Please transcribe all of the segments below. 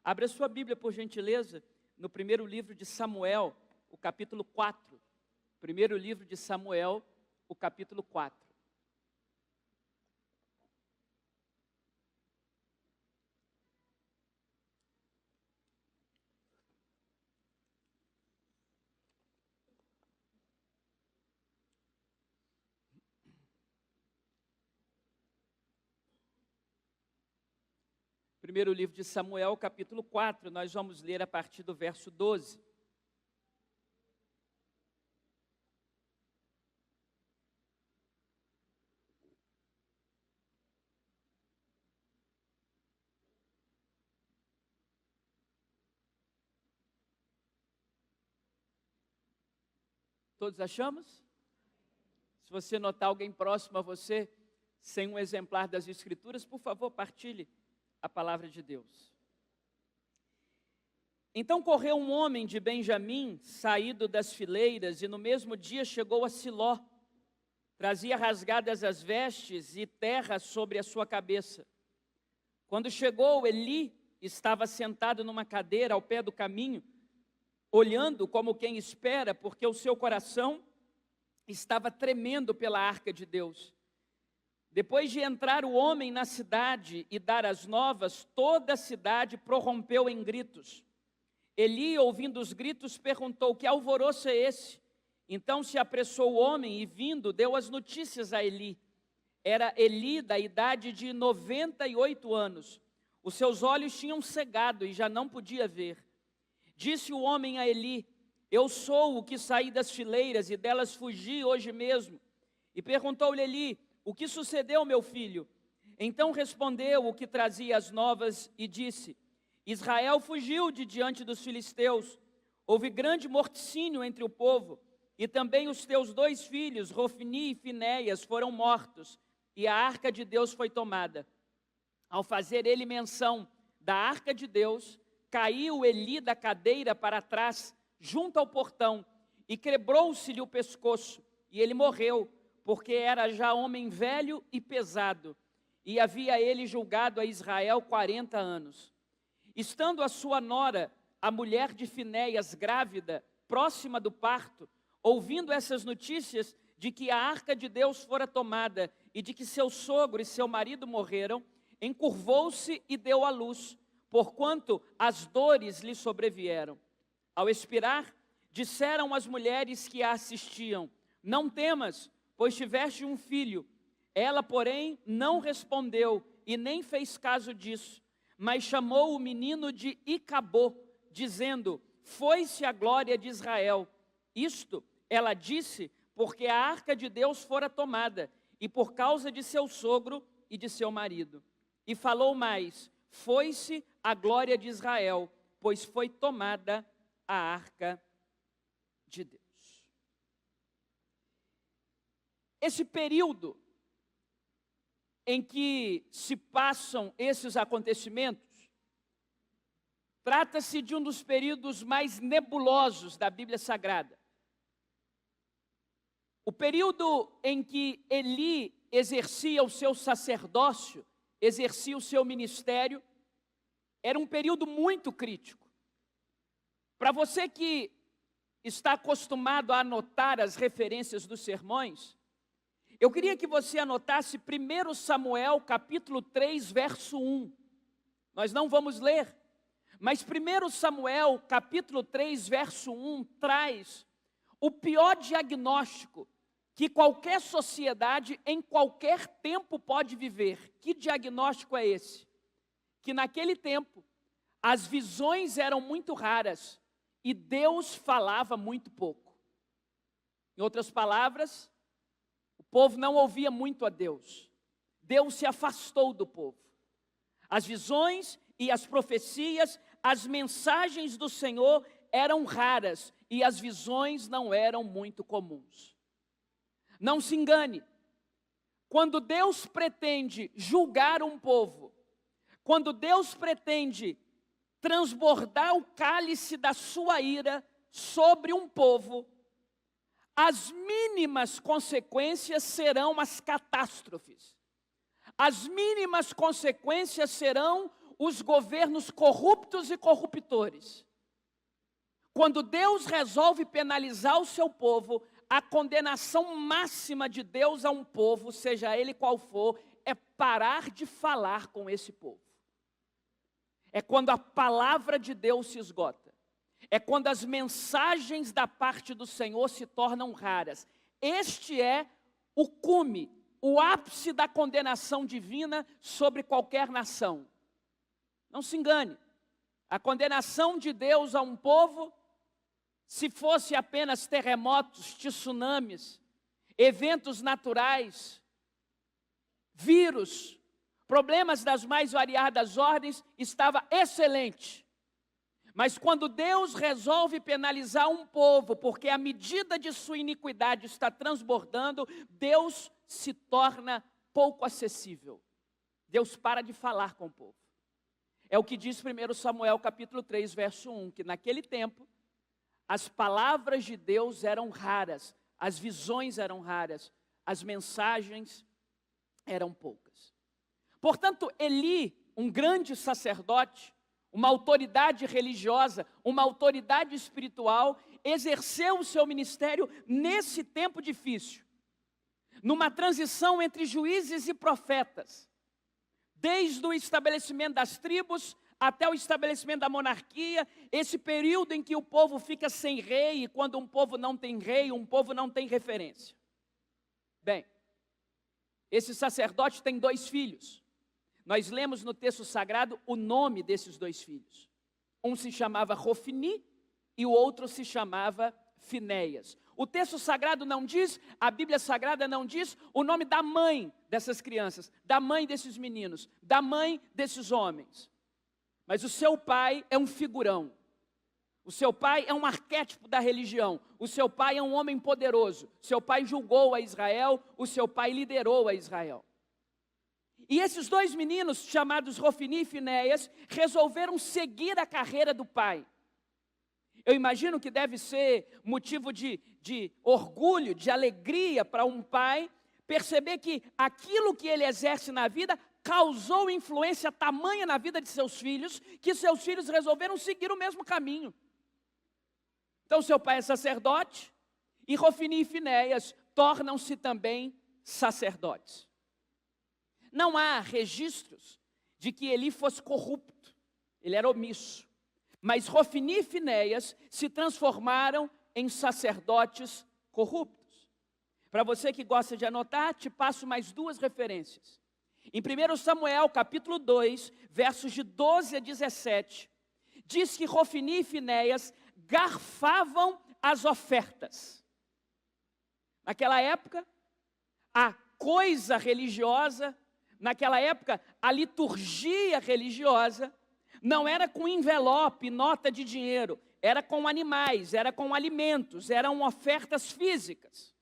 Abra sua Bíblia, por gentileza, no primeiro livro de Samuel, o capítulo 4. Primeiro livro de Samuel, o capítulo 4. Primeiro livro de Samuel, capítulo 4, nós vamos ler a partir do verso 12. Todos achamos? Se você notar alguém próximo a você, sem um exemplar das Escrituras, por favor, partilhe a palavra de Deus. Então correu um homem de Benjamim, saído das fileiras, e no mesmo dia chegou a Siló. Trazia rasgadas as vestes e terra sobre a sua cabeça. Quando chegou, Eli estava sentado numa cadeira ao pé do caminho, olhando como quem espera, porque o seu coração estava tremendo pela arca de Deus. Depois de entrar o homem na cidade e dar as novas, toda a cidade prorrompeu em gritos. Eli, ouvindo os gritos, perguntou: que alvoroço é esse? Então se apressou o homem e, vindo, deu as notícias a Eli. Era Eli da idade de 98 anos. Os seus olhos tinham cegado e já não podia ver. Disse o homem a Eli: eu sou o que saí das fileiras e delas fugi hoje mesmo. E perguntou-lhe Eli: o que sucedeu, meu filho? Então respondeu o que trazia as novas e disse: Israel fugiu de diante dos filisteus. Houve grande morticínio entre o povo, e também os teus 2 filhos, Rofni e Finéias, foram mortos, e a arca de Deus foi tomada. Ao fazer ele menção da arca de Deus, caiu Eli da cadeira para trás, junto ao portão, e quebrou-se-lhe o pescoço, e ele morreu, porque era já homem velho e pesado, e havia ele julgado a Israel 40 anos. Estando a sua nora, a mulher de Finéias, grávida, próxima do parto, ouvindo essas notícias de que a arca de Deus fora tomada e de que seu sogro e seu marido morreram, encurvou-se e deu à luz, porquanto as dores lhe sobrevieram. Ao expirar, disseram as mulheres que a assistiam: não temas, pois tiveste um filho. Ela, porém, não respondeu e nem fez caso disso, mas chamou o menino de Icabô, dizendo: foi-se a glória de Israel. Isto ela disse porque a arca de Deus fora tomada, e por causa de seu sogro e de seu marido. E falou mais: foi-se a glória de Israel, pois foi tomada a arca de Deus. Esse período em que se passam esses acontecimentos, trata-se de um dos períodos mais nebulosos da Bíblia Sagrada. O período em que Eli exercia o seu sacerdócio, exercia o seu ministério, era um período muito crítico. Para você que está acostumado a anotar as referências dos sermões, eu queria que você anotasse 1 Samuel, capítulo 3, verso 1. Nós não vamos ler, mas 1 Samuel, capítulo 3, verso 1, traz o pior diagnóstico que qualquer sociedade, em qualquer tempo, pode viver. Que diagnóstico é esse? Que naquele tempo, as visões eram muito raras e Deus falava muito pouco. Em outras palavras, o povo não ouvia muito a Deus. Deus se afastou do povo. As visões e as profecias, as mensagens do Senhor eram raras e as visões não eram muito comuns. Não se engane, quando Deus pretende julgar um povo, quando Deus pretende transbordar o cálice da sua ira sobre um povo, as mínimas consequências serão as catástrofes. As mínimas consequências serão os governos corruptos e corruptores. Quando Deus resolve penalizar o seu povo, a condenação máxima de Deus a um povo, seja ele qual for, é parar de falar com esse povo. É quando a palavra de Deus se esgota. É quando as mensagens da parte do Senhor se tornam raras. Este é o cume, o ápice da condenação divina sobre qualquer nação. Não se engane, a condenação de Deus a um povo, se fosse apenas terremotos, tsunamis, eventos naturais, vírus, problemas das mais variadas ordens, estava excelente. Mas quando Deus resolve penalizar um povo, porque a medida de sua iniquidade está transbordando, Deus se torna pouco acessível. Deus para de falar com o povo. É o que diz 1 Samuel capítulo 3, verso 1, que naquele tempo, as palavras de Deus eram raras, as visões eram raras, as mensagens eram poucas. Portanto, Eli, um grande sacerdote, uma autoridade religiosa, uma autoridade espiritual, exerceu o seu ministério nesse tempo difícil, numa transição entre juízes e profetas, desde o estabelecimento das tribos até o estabelecimento da monarquia, esse período em que o povo fica sem rei, e quando um povo não tem rei, um povo não tem referência. Bem, esse sacerdote tem 2 filhos. Nós lemos no texto sagrado o nome desses 2 filhos. Um se chamava Rofni e o outro se chamava Finéias. O texto sagrado não diz, a Bíblia Sagrada não diz o nome da mãe dessas crianças, da mãe desses meninos, da mãe desses homens. Mas o seu pai é um figurão. O seu pai é um arquétipo da religião. O seu pai é um homem poderoso. O seu pai julgou a Israel, o seu pai liderou a Israel. E esses 2 meninos, chamados Rofni e Finéias, resolveram seguir a carreira do pai. Eu imagino que deve ser motivo de orgulho, de alegria para um pai, perceber que aquilo que ele exerce na vida causou influência tamanha na vida de seus filhos, que seus filhos resolveram seguir o mesmo caminho. Então seu pai é sacerdote, e Rofni e Finéias tornam-se também sacerdotes. Não há registros de que Eli fosse corrupto, ele era omisso. Mas Rofni e Finéias se transformaram em sacerdotes corruptos. Para você que gosta de anotar, te passo mais 2 referências. Em 1 Samuel, capítulo 2, versos de 12 a 17, diz que Rofni e Finéias garfavam as ofertas. Naquela época, a coisa religiosa, naquela época, a liturgia religiosa, não era com envelope, nota de dinheiro, era com animais, era com alimentos, eram ofertas físicas.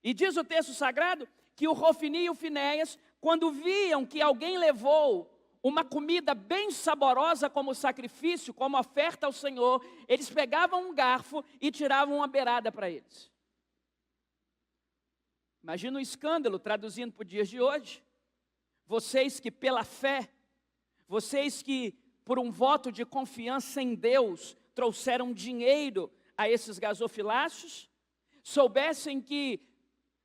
E diz o texto sagrado que o Rofni e o Finéias, quando viam que alguém levou uma comida bem saborosa como sacrifício, como oferta ao Senhor, eles pegavam um garfo e tiravam uma beirada para eles. Imagina o escândalo, traduzindo para os dias de hoje. Vocês que pela fé, vocês que por um voto de confiança em Deus, trouxeram dinheiro a esses gasofiláceos, soubessem que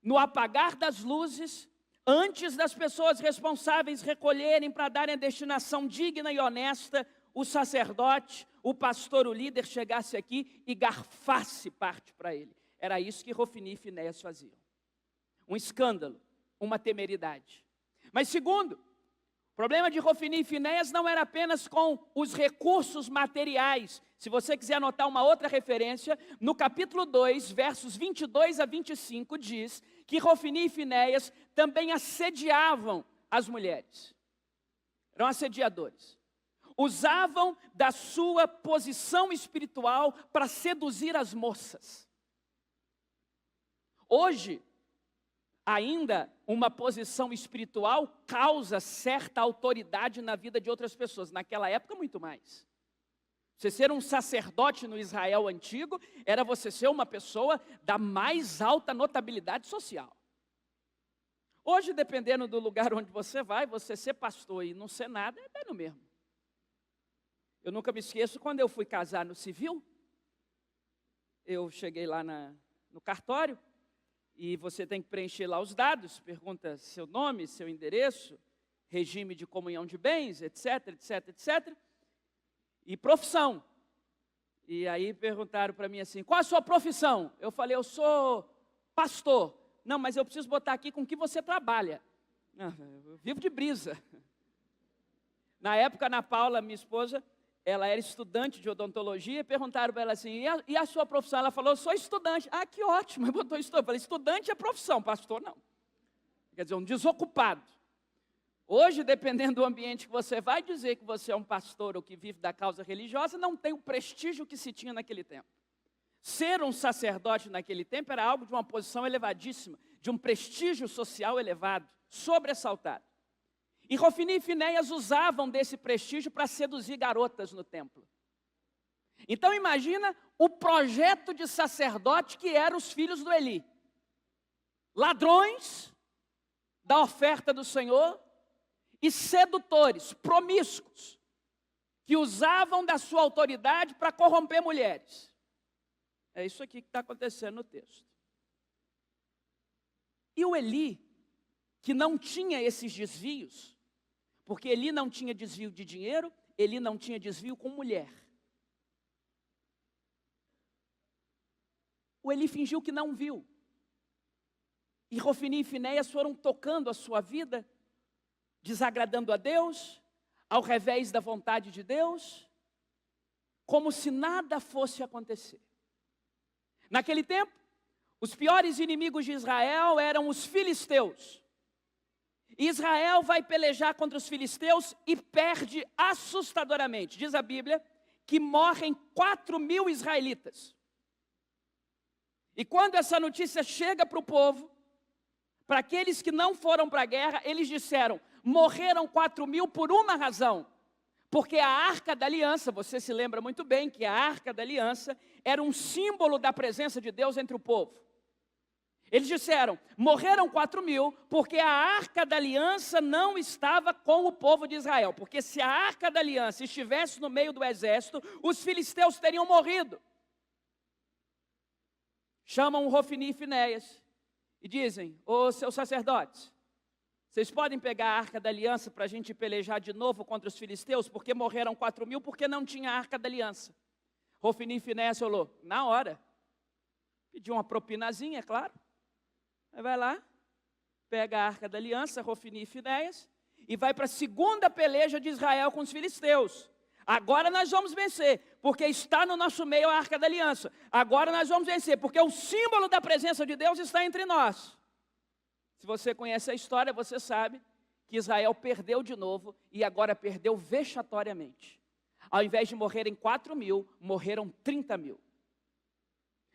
no apagar das luzes, antes das pessoas responsáveis recolherem para darem a destinação digna e honesta, o sacerdote, o pastor, o líder chegasse aqui e garfasse parte para ele. Era isso que Rofni e Finéias faziam. Um escândalo, uma temeridade. Mas segundo, o problema de Rofni e Finéias não era apenas com os recursos materiais. Se você quiser anotar uma outra referência, no capítulo 2, versos 22 a 25, diz que Rofni e Finéias também assediavam as mulheres. Eram assediadores. Usavam da sua posição espiritual para seduzir as moças. Hoje, ainda uma posição espiritual causa certa autoridade na vida de outras pessoas. Naquela época, muito mais. Você ser um sacerdote no Israel antigo era você ser uma pessoa da mais alta notabilidade social. Hoje, dependendo do lugar onde você vai, você ser pastor e não ser nada, é no mesmo. Eu nunca me esqueço, quando eu fui casar no civil, eu cheguei lá no cartório, e você tem que preencher lá os dados, pergunta seu nome, seu endereço, regime de comunhão de bens, etc, etc, etc, e profissão. E aí perguntaram para mim assim, qual a sua profissão? Eu falei, eu sou pastor. Não, mas eu preciso botar aqui com que você trabalha. Eu vivo de brisa. Na época, Ana Paula, minha esposa, ela era estudante de odontologia, e perguntaram para ela assim, e a sua profissão? Ela falou, eu sou estudante. Ah, que ótimo, eu botou estudante. Eu falei, estudante é profissão, pastor não. Quer dizer, um desocupado. Hoje, dependendo do ambiente que você vai, dizer que você é um pastor ou que vive da causa religiosa, não tem o prestígio que se tinha naquele tempo. Ser um sacerdote naquele tempo era algo de uma posição elevadíssima, de um prestígio social elevado, sobressaltado. E Rofini e Finéias usavam desse prestígio para seduzir garotas no templo. Então imagina o projeto de sacerdote que eram os filhos do Eli. Ladrões da oferta do Senhor e sedutores, promíscuos, que usavam da sua autoridade para corromper mulheres. É isso aqui que está acontecendo no texto. E o Eli, que não tinha esses desvios, porque Eli não tinha desvio de dinheiro, Eli não tinha desvio com mulher. O Eli fingiu que não viu. E Rofini e Finéias foram tocando a sua vida, desagradando a Deus, ao revés da vontade de Deus, como se nada fosse acontecer. Naquele tempo, os piores inimigos de Israel eram os filisteus. Israel vai pelejar contra os filisteus e perde assustadoramente. Diz a Bíblia que morrem 4.000 israelitas. E quando essa notícia chega para o povo, para aqueles que não foram para a guerra, eles disseram, morreram 4.000 por uma razão. Porque a Arca da Aliança, você se lembra muito bem que a Arca da Aliança era um símbolo da presença de Deus entre o povo. Eles disseram, morreram 4.000 porque a Arca da Aliança não estava com o povo de Israel. Porque se a Arca da Aliança estivesse no meio do exército, os filisteus teriam morrido. Chamam Rofini e Finéias e dizem, ô seus sacerdotes, vocês podem pegar a Arca da Aliança para a gente pelejar de novo contra os filisteus, porque morreram 4.000, porque não tinha a Arca da Aliança. Rofini e Finéias falou, na hora. Pediu uma propinazinha, é claro. Aí vai lá, pega a Arca da Aliança, Rofini e Finéias, e vai para a segunda peleja de Israel com os filisteus. Agora nós vamos vencer, porque está no nosso meio a Arca da Aliança. Agora nós vamos vencer, porque o símbolo da presença de Deus está entre nós. Se você conhece a história, você sabe que Israel perdeu de novo e agora perdeu vexatoriamente. Ao invés de morrerem 4.000, morreram 30.000.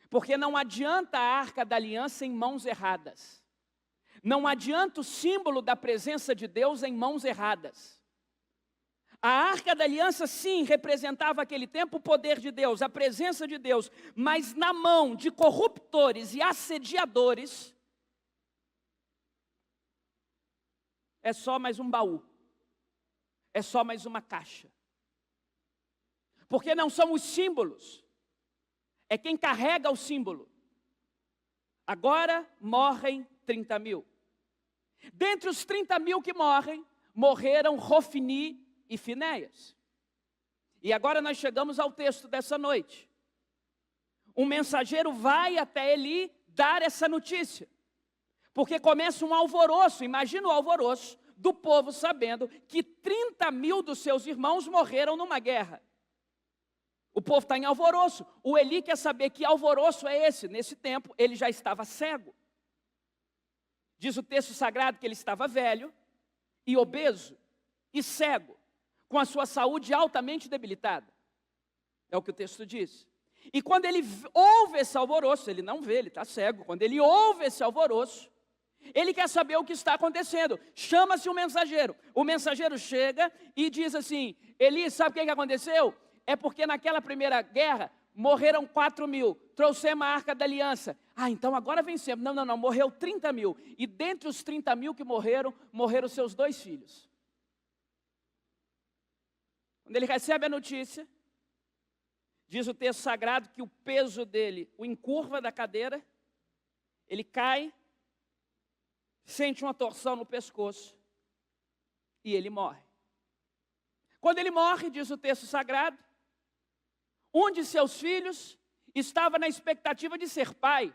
Porque não adianta a Arca da Aliança em mãos erradas. Não adianta o símbolo da presença de Deus em mãos erradas. A Arca da Aliança, sim, representava aquele tempo o poder de Deus, a presença de Deus, mas na mão de corruptores e assediadores, é só mais um baú, é só mais uma caixa. Porque não são os símbolos, é quem carrega o símbolo. Agora morrem 30.000. Dentre os 30.000 que morrem, morreram Rofini e Finéias. E agora nós chegamos ao texto dessa noite. Um mensageiro vai até Eli dar essa notícia. Porque começa um alvoroço, imagina o alvoroço do povo sabendo que 30.000 dos seus irmãos morreram numa guerra. O povo está em alvoroço. O Eli quer saber que alvoroço é esse. Nesse tempo, ele já estava cego. Diz o texto sagrado que ele estava velho e obeso e cego, com a sua saúde altamente debilitada. É o que o texto diz. E quando ele ouve esse alvoroço, ele não vê, ele está cego. Quando ele ouve esse alvoroço, ele quer saber o que está acontecendo. Chama-se o mensageiro. O mensageiro chega e diz assim, Eli, sabe o que aconteceu? É porque naquela primeira guerra morreram 4.000, trouxemos a Arca da Aliança. Ah, então agora vencemos. Não, não, não, morreu 30 mil. E dentre os 30 mil que morreram, morreram seus 2 filhos. Quando ele recebe a notícia, diz o texto sagrado que o peso dele o encurva da cadeira, ele cai, sente uma torção no pescoço e ele morre. Quando ele morre, diz o texto sagrado, um de seus filhos estava na expectativa de ser pai.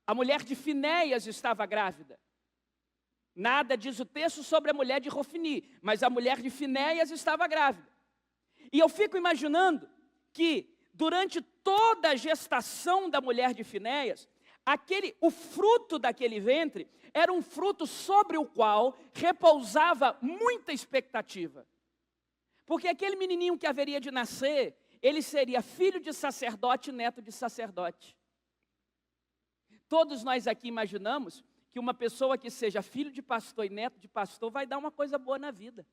A mulher de Finéias estava grávida. Nada diz o texto sobre a mulher de Rofni, mas a mulher de Finéias estava grávida. E eu fico imaginando que durante toda a gestação da mulher de Finéias, o fruto daquele ventre era um fruto sobre o qual repousava muita expectativa. Porque aquele menininho que haveria de nascer, ele seria filho de sacerdote e neto de sacerdote. Todos nós aqui imaginamos que uma pessoa que seja filho de pastor e neto de pastor vai dar uma coisa boa na vida.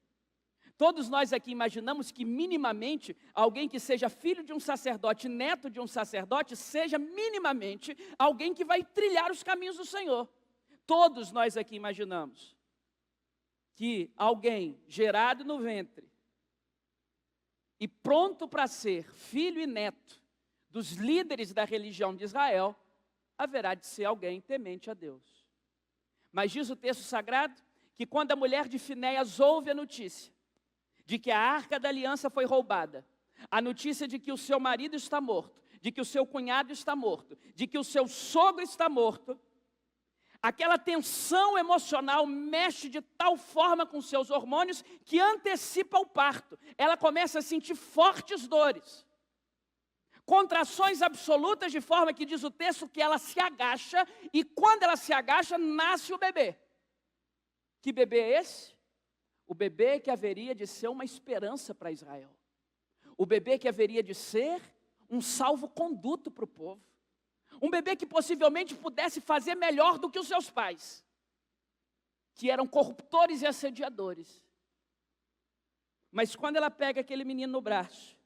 Todos nós aqui imaginamos que minimamente alguém que seja filho de um sacerdote, neto de um sacerdote, seja minimamente alguém que vai trilhar os caminhos do Senhor. Todos nós aqui imaginamos que alguém gerado no ventre e pronto para ser filho e neto dos líderes da religião de Israel, haverá de ser alguém temente a Deus. Mas diz o texto sagrado que quando a mulher de Finéias ouve a notícia de que a arca da aliança foi roubada, a notícia de que o seu marido está morto, de que o seu cunhado está morto, de que o seu sogro está morto, aquela tensão emocional mexe de tal forma com seus hormônios que antecipa o parto. Ela começa a sentir fortes dores, contrações absolutas, de forma que diz o texto que ela se agacha, e quando ela se agacha, nasce o bebê. Que bebê é esse? O bebê que haveria de ser uma esperança para Israel. O bebê que haveria de ser um salvo-conduto para o povo. Um bebê que possivelmente pudesse fazer melhor do que os seus pais, que eram corruptores e assediadores. Mas quando ela pega aquele menino no braço,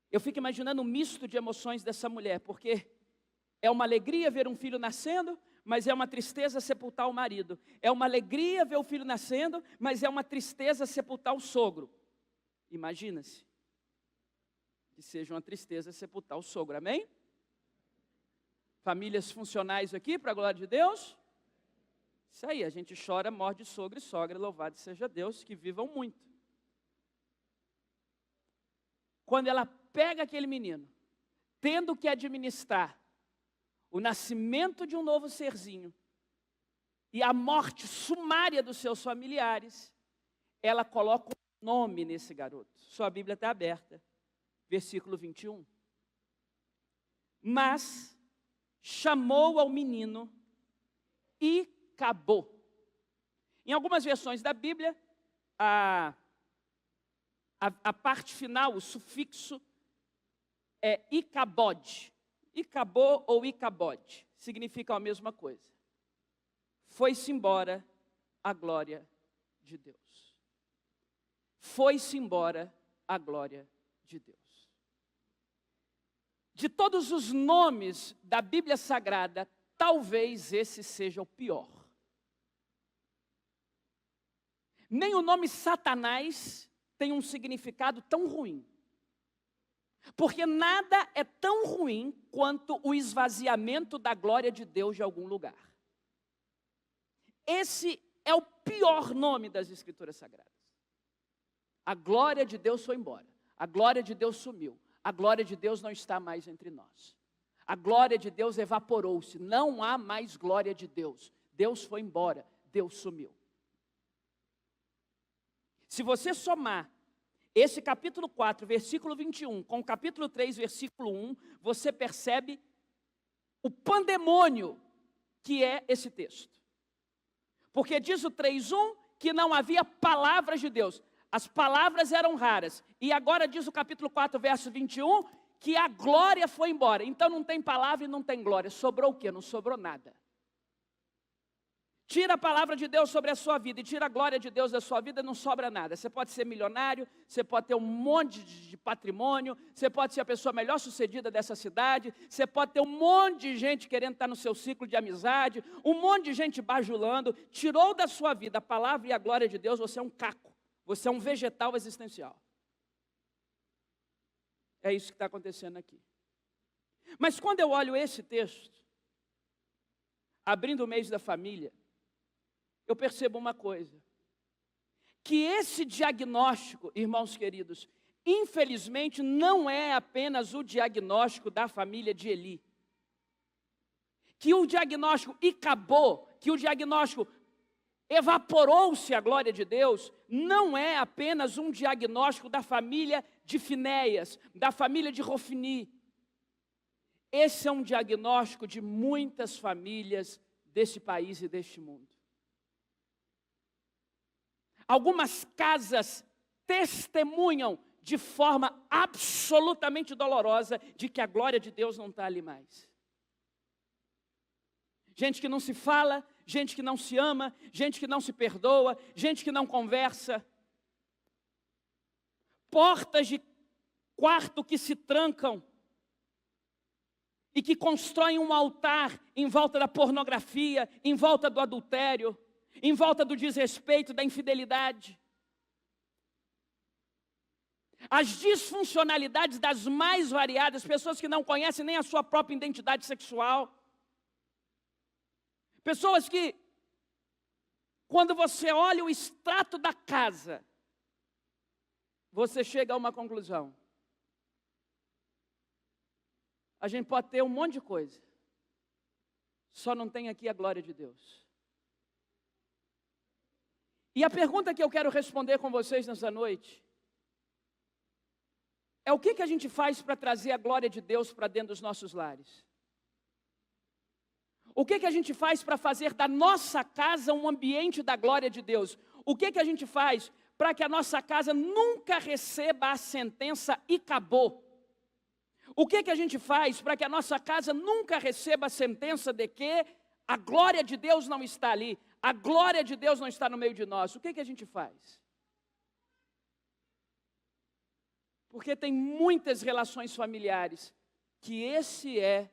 eu fico imaginando um misto de emoções dessa mulher, porque é uma alegria ver um filho nascendo, mas é uma tristeza sepultar o marido. É uma alegria ver o filho nascendo, mas é uma tristeza sepultar o sogro. Imagina-se que seja uma tristeza sepultar o sogro, amém? Famílias funcionais aqui, para a glória de Deus? Isso aí, a gente chora, morde sogro e sogra, louvado seja Deus, que vivam muito. Quando ela pega aquele menino, tendo que administrar o nascimento de um novo serzinho e a morte sumária dos seus familiares, ela coloca um nome nesse garoto. Sua Bíblia está aberta, versículo 21. Mas chamou ao menino e acabou. Em algumas versões da Bíblia, a parte final, o sufixo é Icabod. Icabô ou Icabode, significam a mesma coisa. Foi-se embora a glória de Deus. Foi-se embora a glória de Deus. De todos os nomes da Bíblia Sagrada, talvez esse seja o pior. Nem o nome Satanás tem um significado tão ruim. Porque nada é tão ruim quanto o esvaziamento da glória de Deus de algum lugar. Esse é o pior nome das Escrituras Sagradas. A glória de Deus foi embora. A glória de Deus sumiu. A glória de Deus não está mais entre nós. A glória de Deus evaporou-se. Não há mais glória de Deus. Deus foi embora. Deus sumiu. Se você somar esse capítulo 4, versículo 21, com o capítulo 3, versículo 1, você percebe o pandemônio que é esse texto. Porque diz o 3:1 que não havia palavras de Deus. As palavras eram raras. E agora diz o capítulo 4, verso 21, que a glória foi embora. Então não tem palavra e não tem glória. Sobrou o quê? Não sobrou nada. Tira a palavra de Deus sobre a sua vida e tira a glória de Deus da sua vida, não sobra nada. Você pode ser milionário, você pode ter um monte de patrimônio, você pode ser a pessoa melhor sucedida dessa cidade, você pode ter um monte de gente querendo estar no seu ciclo de amizade, um monte de gente bajulando. Tirou da sua vida a palavra e a glória de Deus, você é um caco, você é um vegetal existencial. É isso que está acontecendo aqui. Mas quando eu olho esse texto, abrindo o mês da família, eu percebo uma coisa, que esse diagnóstico, irmãos queridos, infelizmente não é apenas o diagnóstico da família de Eli. Que o diagnóstico acabou, que o diagnóstico evaporou-se a glória de Deus, não é apenas um diagnóstico da família de Finéias, da família de Rofni. Esse é um diagnóstico de muitas famílias desse país e deste mundo. Algumas casas testemunham de forma absolutamente dolorosa de que a glória de Deus não está ali mais. Gente que não se fala, gente que não se ama, gente que não se perdoa, gente que não conversa. Portas de quarto que se trancam e que constroem um altar em volta da pornografia, em volta do adultério, em volta do desrespeito, da infidelidade. As disfuncionalidades das mais variadas, pessoas que não conhecem nem a sua própria identidade sexual. Pessoas que, quando você olha o extrato da casa, você chega a uma conclusão. A gente pode ter um monte de coisa, só não tem aqui a glória de Deus. E a pergunta que eu quero responder com vocês nessa noite é: o que a gente faz para trazer a glória de Deus para dentro dos nossos lares? O que a gente faz para fazer da nossa casa um ambiente da glória de Deus? O que a gente faz para que a nossa casa nunca receba a sentença "e acabou"? O que a gente faz para que a nossa casa nunca receba a sentença de que a glória de Deus não está ali, a glória de Deus não está no meio de nós? O que a gente faz? Porque tem muitas relações familiares que esse é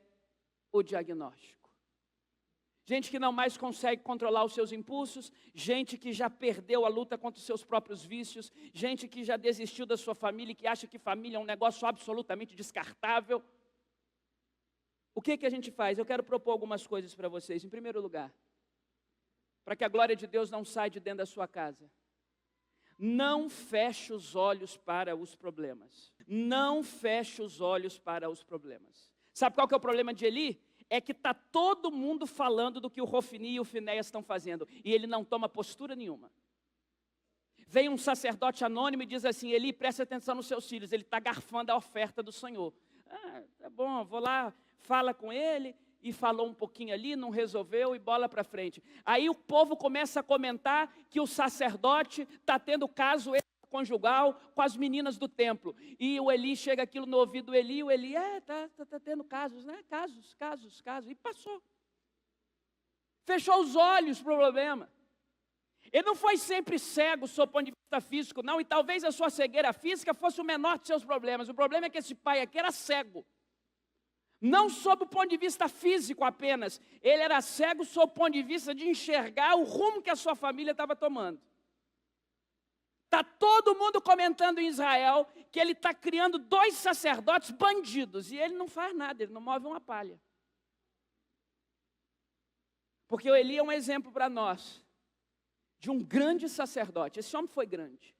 o diagnóstico. Gente que não mais consegue controlar os seus impulsos, gente que já perdeu a luta contra os seus próprios vícios, gente que já desistiu da sua família e que acha que família é um negócio absolutamente descartável. O que a gente faz? Eu quero propor algumas coisas para vocês. Em primeiro lugar, para que a glória de Deus não saia de dentro da sua casa, não feche os olhos para os problemas. Não feche os olhos para os problemas. Sabe qual que é o problema de Eli? É que está todo mundo falando do que o Rofni e o Finéias estão fazendo, e ele não toma postura nenhuma. Vem um sacerdote anônimo e diz assim: Eli, presta atenção nos seus filhos, ele está garfando a oferta do Senhor. Tá bom, vou lá, fala com ele, e falou um pouquinho ali, não resolveu, e bola para frente. Aí o povo começa a comentar que o sacerdote está tendo caso conjugal com as meninas do templo. E o Eli chega aquilo no ouvido do Eli, e o Eli, tá tendo casos, né? Casos. E passou. Fechou os olhos para o problema. Ele não foi sempre cego, sob o ponto de vista físico, não. E talvez a sua cegueira física fosse o menor de seus problemas. O problema é que esse pai aqui era cego. Não sob o ponto de vista físico apenas. Ele era cego sob o ponto de vista de enxergar o rumo que a sua família estava tomando. Está todo mundo comentando em Israel que ele está criando 2 sacerdotes bandidos. E ele não faz nada, ele não move uma palha. Porque o Eli é um exemplo para nós de um grande sacerdote. Esse homem foi grande.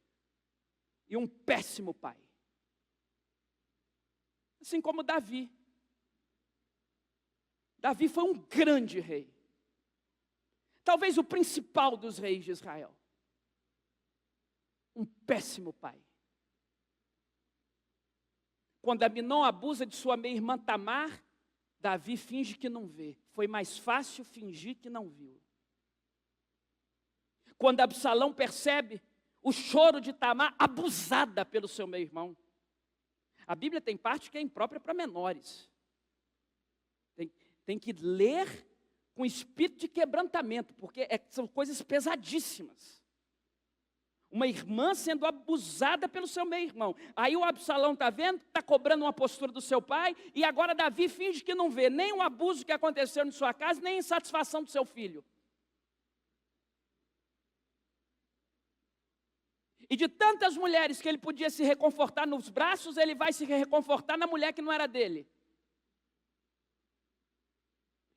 E um péssimo pai. Assim como Davi. Davi foi um grande rei. Talvez o principal dos reis de Israel. Um péssimo pai. Quando Aminon abusa de sua meia-irmã Tamar, Davi finge que não vê. Foi mais fácil fingir que não viu. Quando Absalão percebe o choro de Tamar, abusada pelo seu meio-irmão. A Bíblia tem parte que é imprópria para menores. Tem que ler com espírito de quebrantamento, porque são coisas pesadíssimas. Uma irmã sendo abusada pelo seu meio-irmão. Aí o Absalão está vendo, está cobrando uma postura do seu pai, e agora Davi finge que não vê nem o abuso que aconteceu em sua casa, nem a insatisfação do seu filho. E de tantas mulheres que ele podia se reconfortar nos braços, ele vai se reconfortar na mulher que não era dele.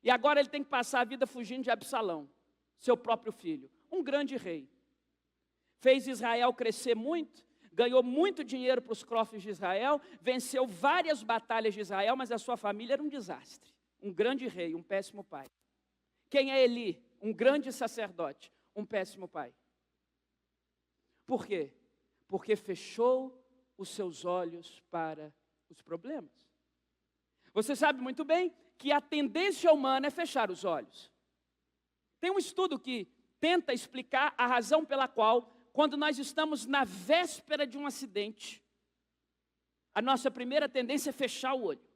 E agora ele tem que passar a vida fugindo de Absalão, seu próprio filho, um grande rei. Fez Israel crescer muito, ganhou muito dinheiro para os cofres de Israel, venceu várias batalhas de Israel, mas a sua família era um desastre. Um grande rei, um péssimo pai. Quem é Eli? Um grande sacerdote, um péssimo pai. Por quê? Porque fechou os seus olhos para os problemas. Você sabe muito bem que a tendência humana é fechar os olhos. Tem um estudo que tenta explicar a razão pela qual, quando nós estamos na véspera de um acidente, a nossa primeira tendência é fechar o olho.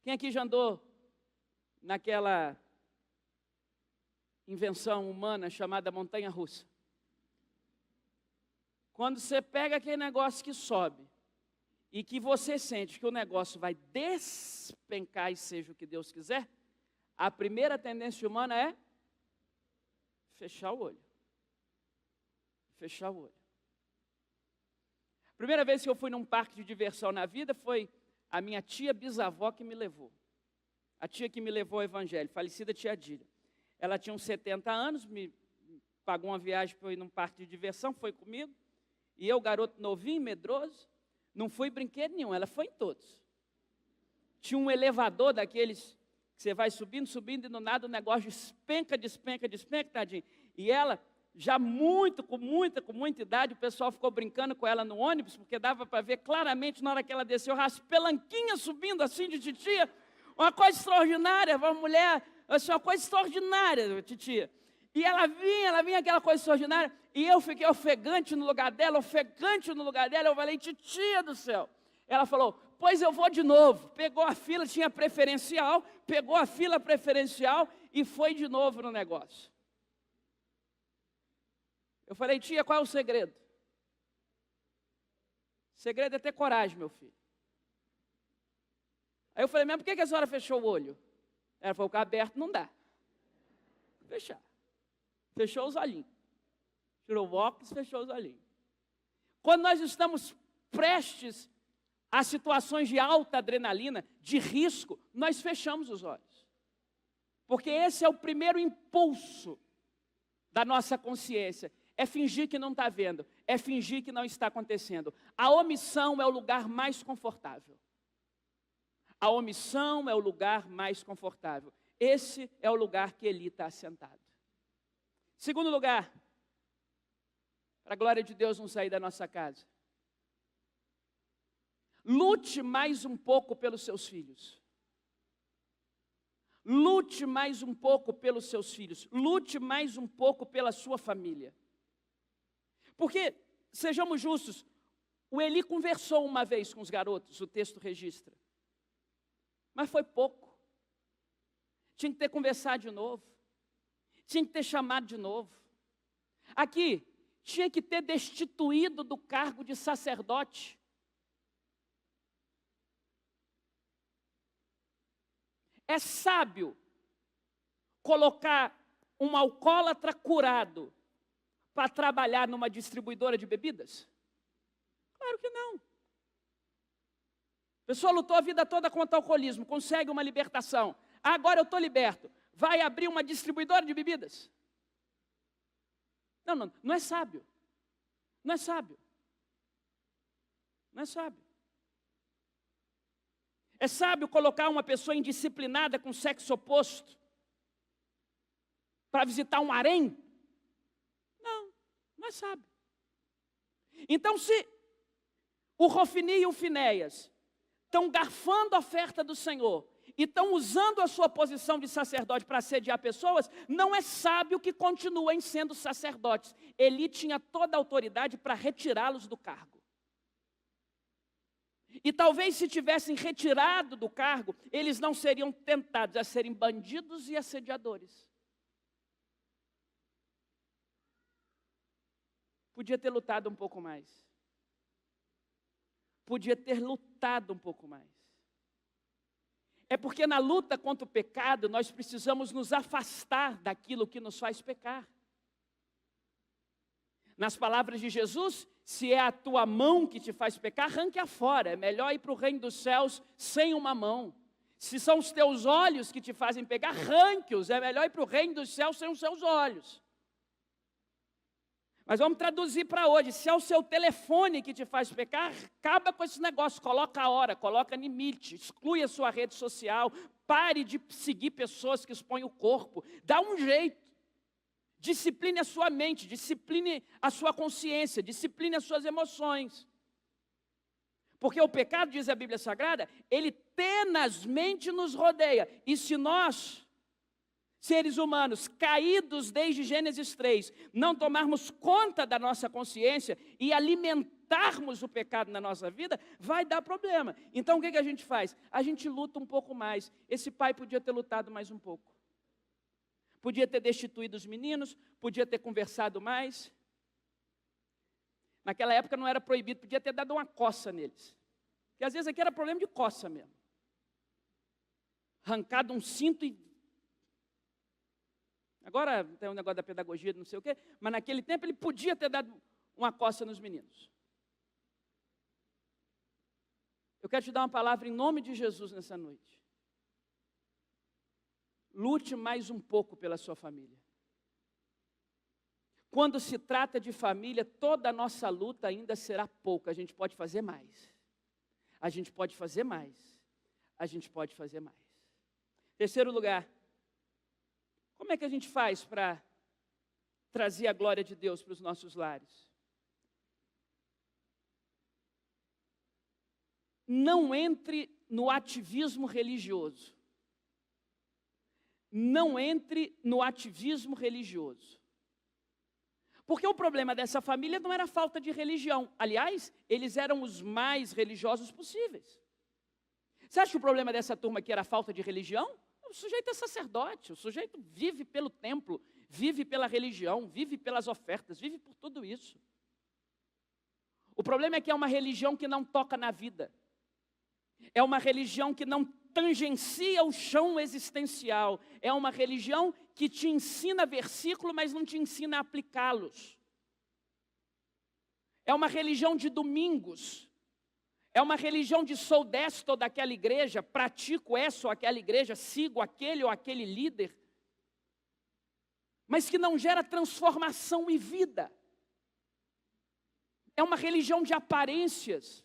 Quem aqui já andou naquela invenção humana chamada montanha-russa? Quando você pega aquele negócio que sobe, e que você sente que o negócio vai despencar e seja o que Deus quiser, a primeira tendência humana é fechar o olho. Fechar o olho. A primeira vez que eu fui num parque de diversão na vida foi a minha tia bisavó que me levou. A tia que me levou ao evangelho, falecida tia Dília. Ela tinha uns 70 anos, me pagou uma viagem para eu ir num parque de diversão, foi comigo. E eu, garoto novinho, medroso, não fui em brinquedo nenhum, ela foi em todos. Tinha um elevador daqueles que você vai subindo, subindo, e do nada o negócio despenca, tadinho. E ela, já com muita idade, o pessoal ficou brincando com ela no ônibus, porque dava para ver claramente na hora que ela desceu, as pelanquinhas subindo assim de titia, uma coisa extraordinária, uma mulher, assim, uma coisa extraordinária, titia. E ela vinha aquela coisa extraordinária, e eu fiquei ofegante no lugar dela, eu falei, titia do céu. Ela falou, pois eu vou de novo. Pegou a fila, tinha preferencial, pegou a fila preferencial e foi de novo no negócio. Eu falei, tia, qual é o segredo? O segredo é ter coragem, meu filho. Aí eu falei, mas por que a senhora fechou o olho? Ela falou, ficar aberto não dá. Fechar. Fechou os olhinhos. Tirou o óculos, fechou os olhinhos. Quando nós estamos prestes a situações de alta adrenalina, de risco, nós fechamos os olhos. Porque esse é o primeiro impulso da nossa consciência. É fingir que não está vendo. É fingir que não está acontecendo. A omissão é o lugar mais confortável. A omissão é o lugar mais confortável. Esse é o lugar que Eli está assentado. Segundo lugar, para a glória de Deus não sair da nossa casa. Lute mais um pouco pelos seus filhos. Lute mais um pouco pelos seus filhos. Lute mais um pouco pela sua família. Porque, sejamos justos, o Eli conversou uma vez com os garotos, o texto registra. Mas foi pouco. Tinha que ter conversado de novo. Tinha que ter chamado de novo. Aqui, tinha que ter destituído do cargo de sacerdote. É sábio colocar um alcoólatra curado para trabalhar numa distribuidora de bebidas? Claro que não. A pessoa lutou a vida toda contra o alcoolismo, consegue uma libertação. Agora eu estou liberto. Vai abrir uma distribuidora de bebidas? Não é sábio. Não é sábio. Não é sábio. É sábio colocar uma pessoa indisciplinada com sexo oposto para visitar um harém? Não é sábio. Então, se o Rofini e o Finéias estão garfando a oferta do Senhor e estão usando a sua posição de sacerdote para assediar pessoas, não é sábio que continuem sendo sacerdotes. Eli tinha toda a autoridade para retirá-los do cargo. E talvez se tivessem retirado do cargo, eles não seriam tentados a serem bandidos e assediadores. Podia ter lutado um pouco mais. Podia ter lutado um pouco mais. É porque na luta contra o pecado, nós precisamos nos afastar daquilo que nos faz pecar. Nas palavras de Jesus, se é a tua mão que te faz pecar, arranque-a fora. É melhor ir para o reino dos céus sem uma mão. Se são os teus olhos que te fazem pecar, arranque-os. É melhor ir para o reino dos céus sem os seus olhos. Mas vamos traduzir para hoje. Se é o seu telefone que te faz pecar, acaba com esse negócio. Coloca a hora, coloca limite, exclui a sua rede social. Pare de seguir pessoas que expõem o corpo. Dá um jeito. Discipline a sua mente, discipline a sua consciência, discipline as suas emoções. Porque o pecado, diz a Bíblia Sagrada, ele tenazmente nos rodeia. E se nós, seres humanos, caídos desde Gênesis 3, não tomarmos conta da nossa consciência e alimentarmos o pecado na nossa vida, vai dar problema. Então o que a gente faz? A gente luta um pouco mais. Esse pai podia ter lutado mais um pouco. Podia ter destituído os meninos, podia ter conversado mais. Naquela época não era proibido, podia ter dado uma coça neles. Porque às vezes aqui era problema de coça mesmo. Arrancado um cinto e... Agora tem um negócio da pedagogia, não sei o quê, mas naquele tempo ele podia ter dado uma coça nos meninos. Eu quero te dar uma palavra em nome de Jesus nessa noite. Lute mais um pouco pela sua família. Quando se trata de família, toda a nossa luta ainda será pouca. A gente pode fazer mais. A gente pode fazer mais. A gente pode fazer mais. Terceiro lugar, como é que a gente faz para trazer a glória de Deus para os nossos lares? Não entre no ativismo religioso. Não entre no ativismo religioso. Porque o problema dessa família não era a falta de religião. Aliás, eles eram os mais religiosos possíveis. Você acha que o problema dessa turma aqui era a falta de religião? O sujeito é sacerdote, o sujeito vive pelo templo, vive pela religião, vive pelas ofertas, vive por tudo isso. O problema é que é uma religião que não toca na vida. É uma religião que não tangencia o chão existencial. É uma religião que te ensina versículo, mas não te ensina a aplicá-los. É uma religião de domingos. É uma religião de sou desta ou daquela igreja, pratico essa ou aquela igreja, sigo aquele ou aquele líder, mas que não gera transformação e vida. É uma religião de aparências.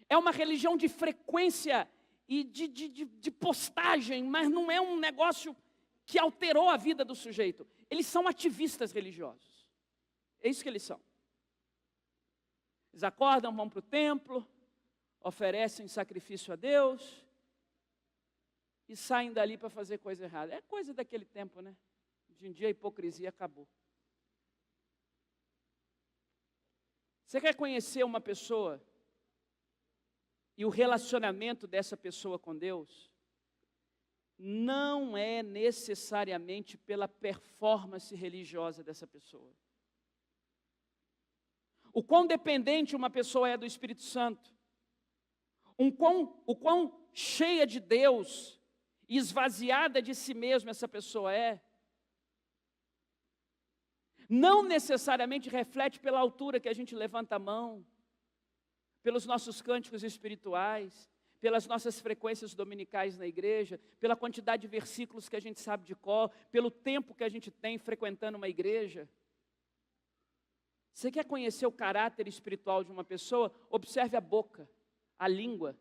É uma religião de frequência e de postagem, mas não é um negócio que alterou a vida do sujeito. Eles são ativistas religiosos. É isso que eles são. Eles acordam, vão para o templo, oferecem sacrifício a Deus e saem dali para fazer coisa errada. É coisa daquele tempo, né? Hoje em dia a hipocrisia acabou. Você quer conhecer uma pessoa e o relacionamento dessa pessoa com Deus? Não é necessariamente pela performance religiosa dessa pessoa. O quão dependente uma pessoa é do Espírito Santo, o quão cheia de Deus e esvaziada de si mesma essa pessoa é, não necessariamente reflete pela altura que a gente levanta a mão, pelos nossos cânticos espirituais, pelas nossas frequências dominicais na igreja, pela quantidade de versículos que a gente sabe de cor, pelo tempo que a gente tem frequentando uma igreja. Você quer conhecer o caráter espiritual de uma pessoa? Observe a boca, a língua.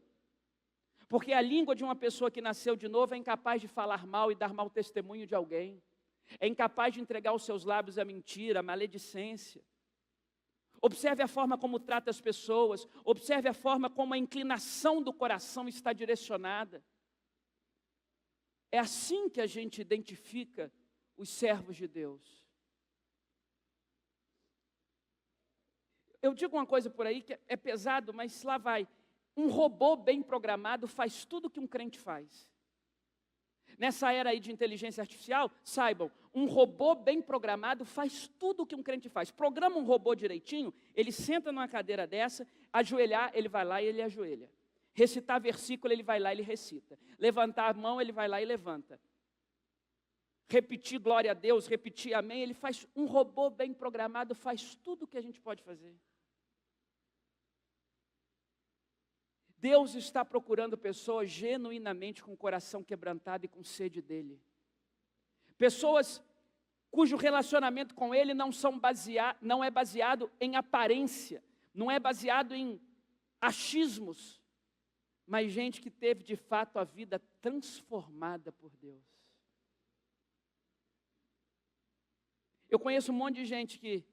Porque a língua de uma pessoa que nasceu de novo é incapaz de falar mal e dar mau testemunho de alguém. É incapaz de entregar os seus lábios à mentira, à maledicência. Observe a forma como trata as pessoas. Observe a forma como a inclinação do coração está direcionada. É assim que a gente identifica os servos de Deus. Eu digo uma coisa por aí que é pesado, mas lá vai. um robô bem programado faz tudo que um crente faz. Nessa era aí de inteligência artificial, saibam, um robô bem programado faz tudo o que um crente faz. Programa um robô direitinho, ele senta numa cadeira dessa, ajoelhar, ele vai lá e ele ajoelha. Recitar versículo, ele vai lá e ele recita. Levantar a mão, ele vai lá e levanta. Repetir glória a Deus, repetir amém, ele faz, um robô bem programado faz tudo o que a gente pode fazer. Deus está procurando pessoas genuinamente com o coração quebrantado e com sede dEle. Pessoas cujo relacionamento com Ele não é baseado em aparência, não é baseado em achismos, mas gente que teve de fato a vida transformada por Deus. Eu conheço um monte de gente que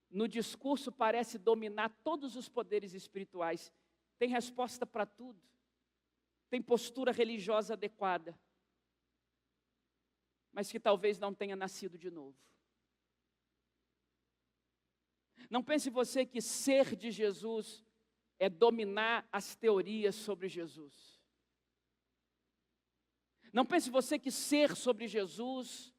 no discurso parece dominar todos os poderes espirituais, tem resposta para tudo, tem postura religiosa adequada, mas que talvez não tenha nascido de novo. Não pense você que ser de Jesus é dominar as teorias sobre Jesus. Não pense você que ser sobre Jesus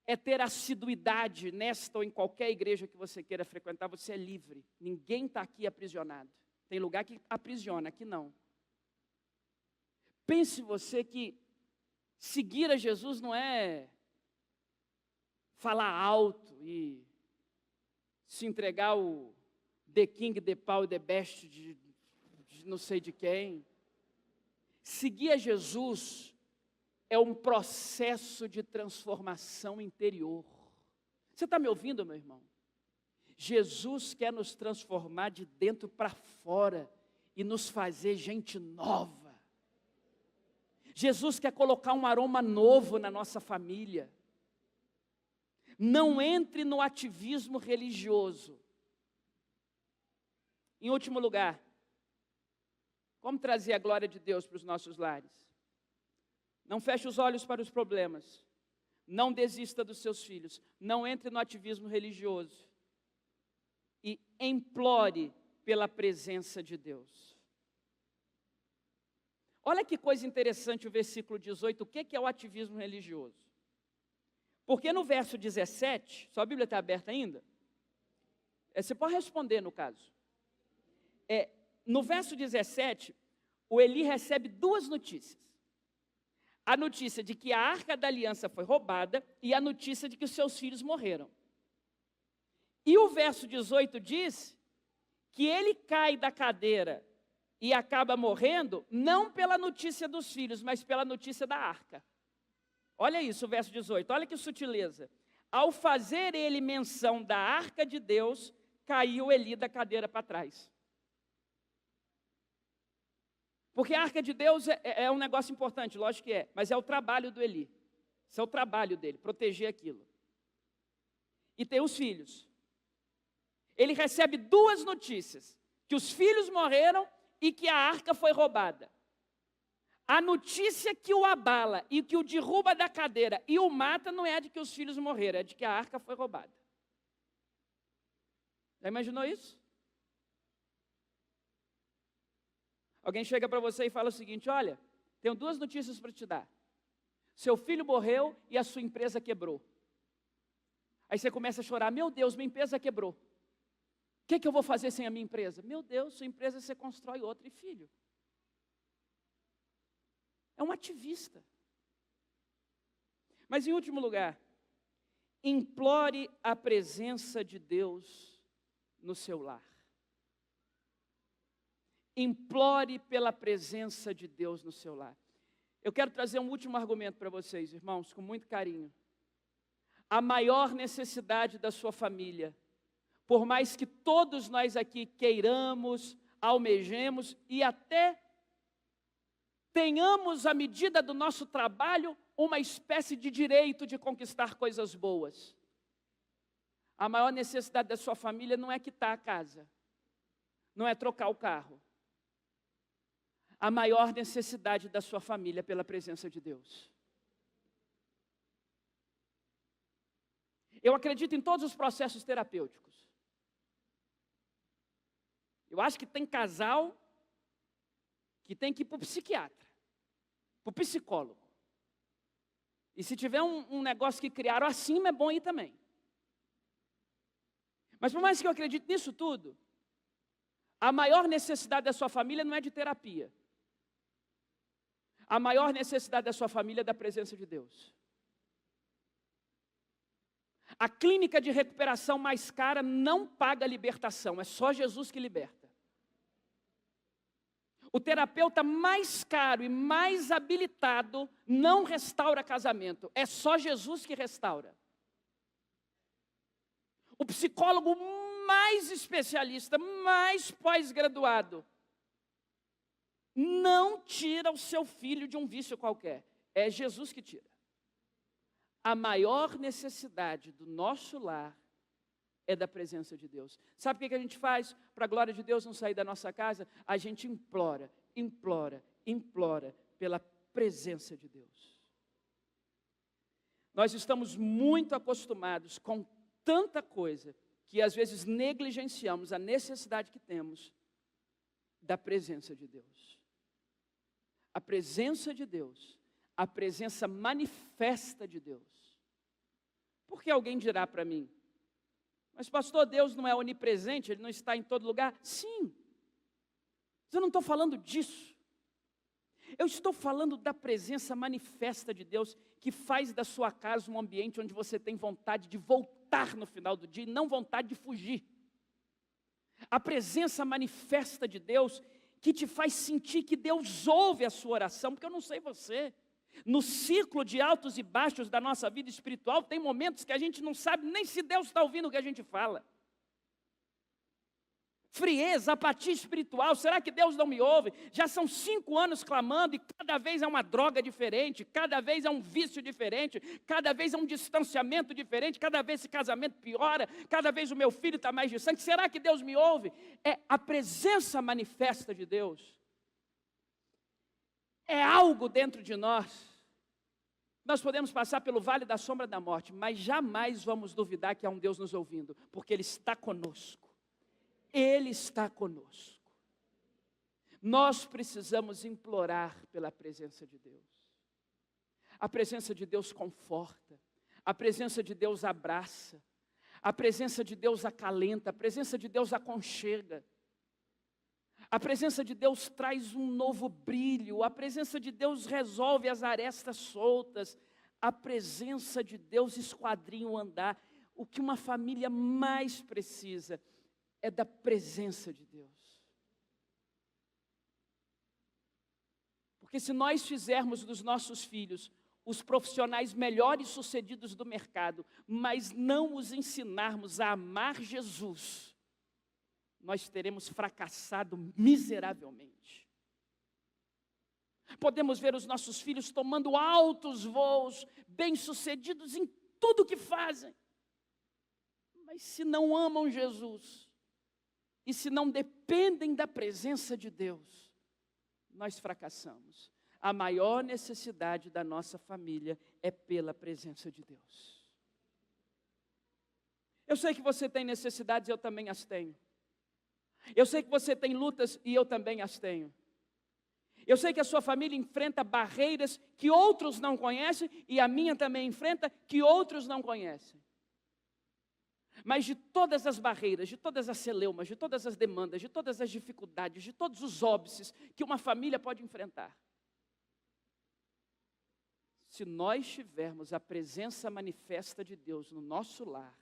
é ter assiduidade nesta ou em qualquer igreja que você queira frequentar. Você é livre, ninguém está aqui aprisionado. Tem lugar que aprisiona, aqui não. Pense você que seguir a Jesus não é falar alto e se entregar o the king, the power, the best de não sei de quem. Seguir a Jesus é um processo de transformação interior. Você está me ouvindo, meu irmão? Jesus quer nos transformar de dentro para fora e nos fazer gente nova. Jesus quer colocar um aroma novo na nossa família. Não entre no ativismo religioso. Em último lugar, como trazer a glória de Deus para os nossos lares? Não feche os olhos para os problemas. Não desista dos seus filhos. Não entre no ativismo religioso. E implore pela presença de Deus. Olha que coisa interessante o versículo 18, o que é o ativismo religioso? Porque no verso 17, sua Bíblia está aberta ainda? Você pode responder no caso. No verso 17, o Eli recebe duas notícias. A notícia de que a arca da aliança foi roubada e a notícia de que os seus filhos morreram. E o verso 18 diz que ele cai da cadeira e acaba morrendo, não pela notícia dos filhos, mas pela notícia da arca. Olha isso, o verso 18, olha que sutileza. Ao fazer ele menção da arca de Deus, caiu Eli da cadeira para trás. Porque a arca de Deus é um negócio importante, lógico que é, mas é o trabalho do Eli. Isso é o trabalho dele, proteger aquilo. E tem os filhos. Ele recebe duas notícias, que os filhos morreram e que a arca foi roubada. A notícia que o abala e que o derruba da cadeira e o mata não é a de que os filhos morreram, é de que a arca foi roubada. Já imaginou isso? Alguém chega para você e fala o seguinte, olha, tenho duas notícias para te dar. Seu filho morreu e a sua empresa quebrou. Aí você começa a chorar, meu Deus, minha empresa quebrou. O que eu vou fazer sem a minha empresa? Meu Deus, sua empresa você constrói outra e filho. É um ativista. Mas em último lugar, implore a presença de Deus no seu lar. Implore pela presença de Deus no seu lar. Eu quero trazer um último argumento para vocês, irmãos, com muito carinho. A maior necessidade da sua família, por mais que todos nós aqui queiramos, almejemos e até tenhamos, à medida do nosso trabalho, uma espécie de direito de conquistar coisas boas. A maior necessidade da sua família não é quitar a casa, não é trocar o carro. A maior necessidade da sua família é pela presença de Deus. Eu acredito em todos os processos terapêuticos. Eu acho que tem casal que tem que ir para o psiquiatra, para o psicólogo. E se tiver um negócio que criaram acima, é bom ir também. Mas por mais que eu acredite nisso tudo, a maior necessidade da sua família não é de terapia. A maior necessidade da sua família é da presença de Deus. A clínica de recuperação mais cara não paga libertação, é só Jesus que liberta. O terapeuta mais caro e mais habilitado não restaura casamento, é só Jesus que restaura. O psicólogo mais especialista, mais pós-graduado, não tira o seu filho de um vício qualquer, é Jesus que tira. A maior necessidade do nosso lar é da presença de Deus. Sabe o que a gente faz para a glória de Deus não sair da nossa casa? A gente implora, implora, implora pela presença de Deus. Nós estamos muito acostumados com tanta coisa que às vezes negligenciamos a necessidade que temos da presença de Deus. A presença de Deus, a presença manifesta de Deus. Porque alguém dirá para mim, mas pastor, Deus não é onipresente, Ele não está em todo lugar? Sim, mas eu não estou falando disso. Eu estou falando da presença manifesta de Deus, que faz da sua casa um ambiente onde você tem vontade de voltar no final do dia e não vontade de fugir. A presença manifesta de Deus que te faz sentir que Deus ouve a sua oração, porque eu não sei você. No ciclo de altos e baixos da nossa vida espiritual, tem momentos que a gente não sabe nem se Deus está ouvindo o que a gente fala. Frieza, apatia espiritual, será que Deus não me ouve? Já são 5 anos clamando e cada vez é uma droga diferente, cada vez é um vício diferente, cada vez é um distanciamento diferente, cada vez esse casamento piora, cada vez o meu filho está mais distante. Será que Deus me ouve? É a presença manifesta de Deus. É algo dentro de nós. Nós podemos passar pelo vale da sombra da morte, mas jamais vamos duvidar que há um Deus nos ouvindo, porque Ele está conosco. Ele está conosco. Nós precisamos implorar pela presença de Deus. A presença de Deus conforta, a presença de Deus abraça, a presença de Deus acalenta, a presença de Deus aconchega. A presença de Deus traz um novo brilho, a presença de Deus resolve as arestas soltas, a presença de Deus esquadrinha o andar. O que uma família mais precisa é da presença de Deus. Porque se nós fizermos dos nossos filhos os profissionais melhores sucedidos do mercado, mas não os ensinarmos a amar Jesus, nós teremos fracassado miseravelmente. Podemos ver os nossos filhos tomando altos voos, bem-sucedidos em tudo que fazem. Mas se não amam Jesus, e se não dependem da presença de Deus, nós fracassamos. A maior necessidade da nossa família é pela presença de Deus. Eu sei que você tem necessidades, eu também as tenho. Eu sei que você tem lutas e eu também as tenho. Eu sei que a sua família enfrenta barreiras que outros não conhecem e a minha também enfrenta que outros não conhecem. Mas de todas as barreiras, de todas as celeumas, de todas as demandas, de todas as dificuldades, de todos os óbices que uma família pode enfrentar, se nós tivermos a presença manifesta de Deus no nosso lar,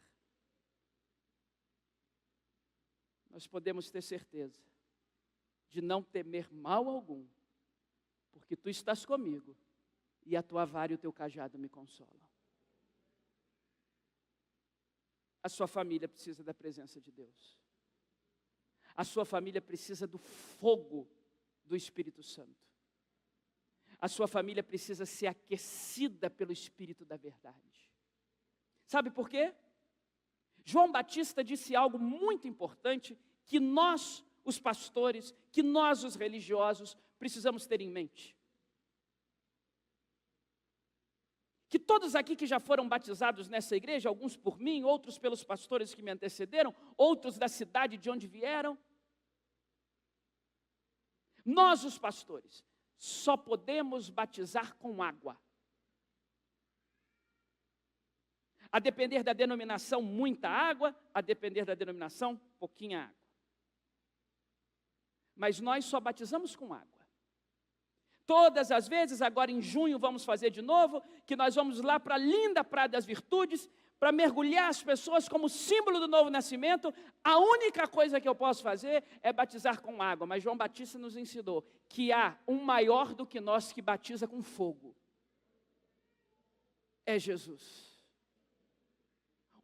nós podemos ter certeza de não temer mal algum, porque tu estás comigo e a tua vara e o teu cajado me consolam. A sua família precisa da presença de Deus. A sua família precisa do fogo do Espírito Santo. A sua família precisa ser aquecida pelo Espírito da verdade. Sabe por quê? João Batista disse algo muito importante que nós, os pastores, que nós, os religiosos, precisamos ter em mente. Que todos aqui que já foram batizados nessa igreja, alguns por mim, outros pelos pastores que me antecederam, outros da cidade de onde vieram, Nós, os pastores, só podemos batizar com água. A depender da denominação, muita água, a depender da denominação, pouquinha água. Mas nós só batizamos com água. Todas as vezes, agora em junho vamos fazer de novo, que nós vamos lá para a linda Praia das Virtudes, para mergulhar as pessoas como símbolo do novo nascimento. A única coisa que eu posso fazer é batizar com água, mas João Batista nos ensinou que há um maior do que nós que batiza com fogo. É Jesus.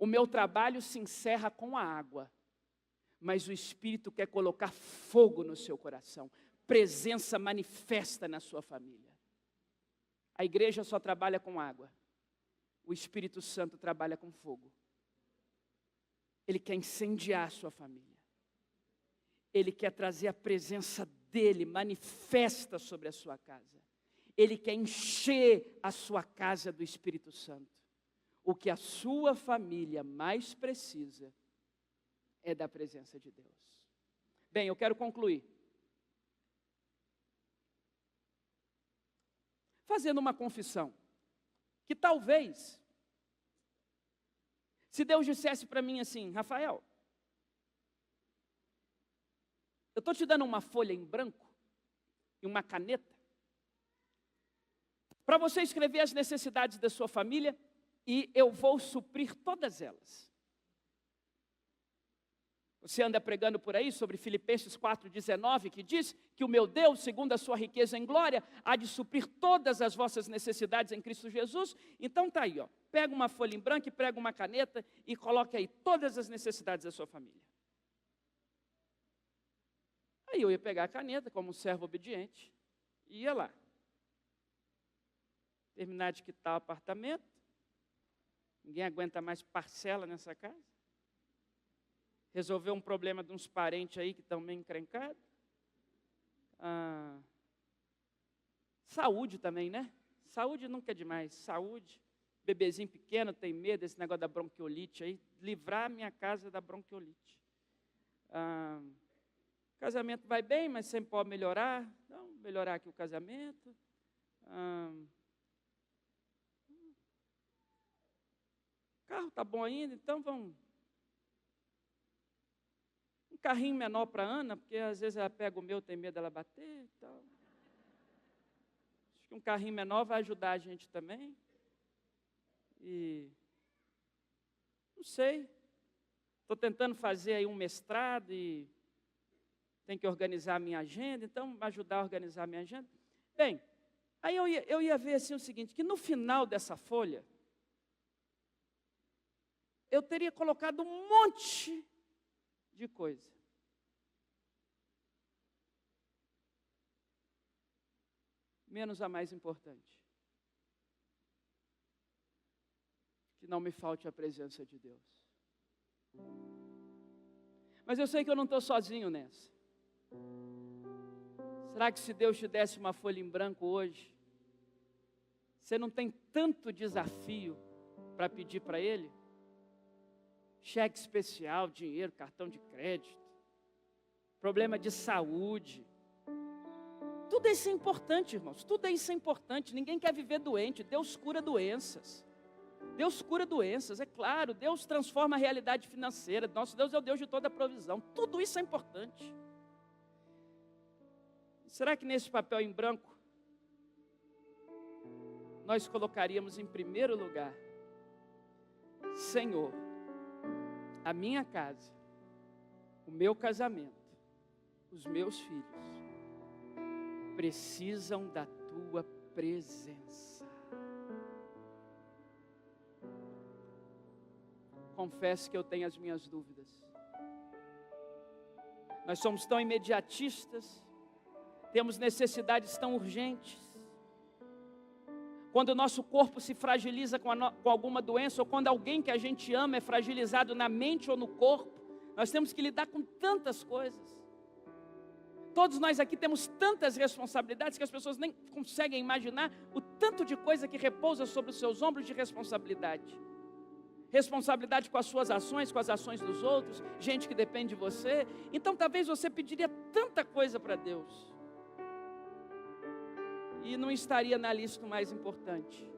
O meu trabalho se encerra com a água, mas o Espírito quer colocar fogo no seu coração, presença manifesta na sua família. A igreja só trabalha com água, o Espírito Santo trabalha com fogo. Ele quer incendiar a sua família, ele quer trazer a presença dele manifesta sobre a sua casa, ele quer encher a sua casa do Espírito Santo. O que a sua família mais precisa é da presença de Deus. Bem, eu quero concluir fazendo uma confissão, que talvez, se Deus dissesse para mim assim: Rafael, eu estou te dando uma folha em branco e uma caneta, para você escrever as necessidades da sua família, e eu vou suprir todas elas. Você anda pregando por aí sobre Filipenses 4,19, que diz que o meu Deus, segundo a sua riqueza em glória, há de suprir todas as vossas necessidades em Cristo Jesus. Então está aí, ó, pega uma folha em branco e prega uma caneta e coloque aí todas as necessidades da sua família. Aí eu ia pegar a caneta como um servo obediente e ia lá. Terminar de quitar o apartamento. Ninguém aguenta mais parcela nessa casa. Resolver um problema de uns parentes aí que estão meio encrencados. Saúde também, né? Saúde nunca é demais. Saúde. Bebezinho pequeno tem medo desse negócio da bronquiolite aí. Livrar a minha casa da bronquiolite. Casamento vai bem, mas sempre pode melhorar. Então, melhorar aqui o casamento. Carro está bom ainda, então vamos. Um carrinho menor para a Ana, porque às vezes ela pega o meu, tem medo dela bater e tal. Acho que um carrinho menor vai ajudar a gente também. E não sei. Estou tentando fazer aí um mestrado e tenho que organizar a minha agenda, então ajudar a organizar a minha agenda. Bem, aí eu ia ver assim o seguinte, que no final dessa folha, eu teria colocado um monte de coisa. Menos a mais importante. Que não me falte a presença de Deus. Mas eu sei que eu não estou sozinho nessa. Será que se Deus te desse uma folha em branco hoje, você não tem tanto desafio para pedir para Ele? Cheque especial, dinheiro, cartão de crédito, problema de saúde. Tudo isso é importante, irmãos, tudo isso é importante. Ninguém quer viver doente, Deus cura doenças. Deus cura doenças, é claro, Deus transforma a realidade financeira, nosso Deus é o Deus de toda a provisão, tudo isso é importante. Será que nesse papel em branco, nós colocaríamos em primeiro lugar: Senhor, a minha casa, o meu casamento, os meus filhos, precisam da tua presença. Confesso que eu tenho as minhas dúvidas. Nós somos tão imediatistas, temos necessidades tão urgentes. Quando o nosso corpo se fragiliza com alguma doença, ou quando alguém que a gente ama é fragilizado na mente ou no corpo, nós temos que lidar com tantas coisas. Todos nós aqui temos tantas responsabilidades que as pessoas nem conseguem imaginar o tanto de coisa que repousa sobre os seus ombros de responsabilidade. Responsabilidade com as suas ações, com as ações dos outros, gente que depende de você. Então talvez você pediria tanta coisa para Deus. e não estaria na lista o mais importante.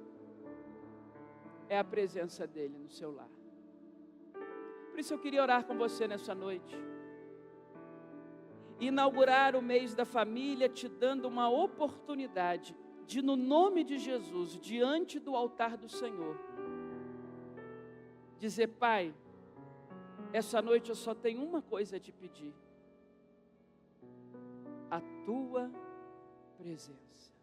É a presença dele no seu lar. Por isso eu queria orar com você nessa noite. Inaugurar o mês da família, te dando uma oportunidade de, no nome de Jesus, diante do altar do Senhor, dizer: Pai, essa noite eu só tenho uma coisa a te pedir: a tua presença.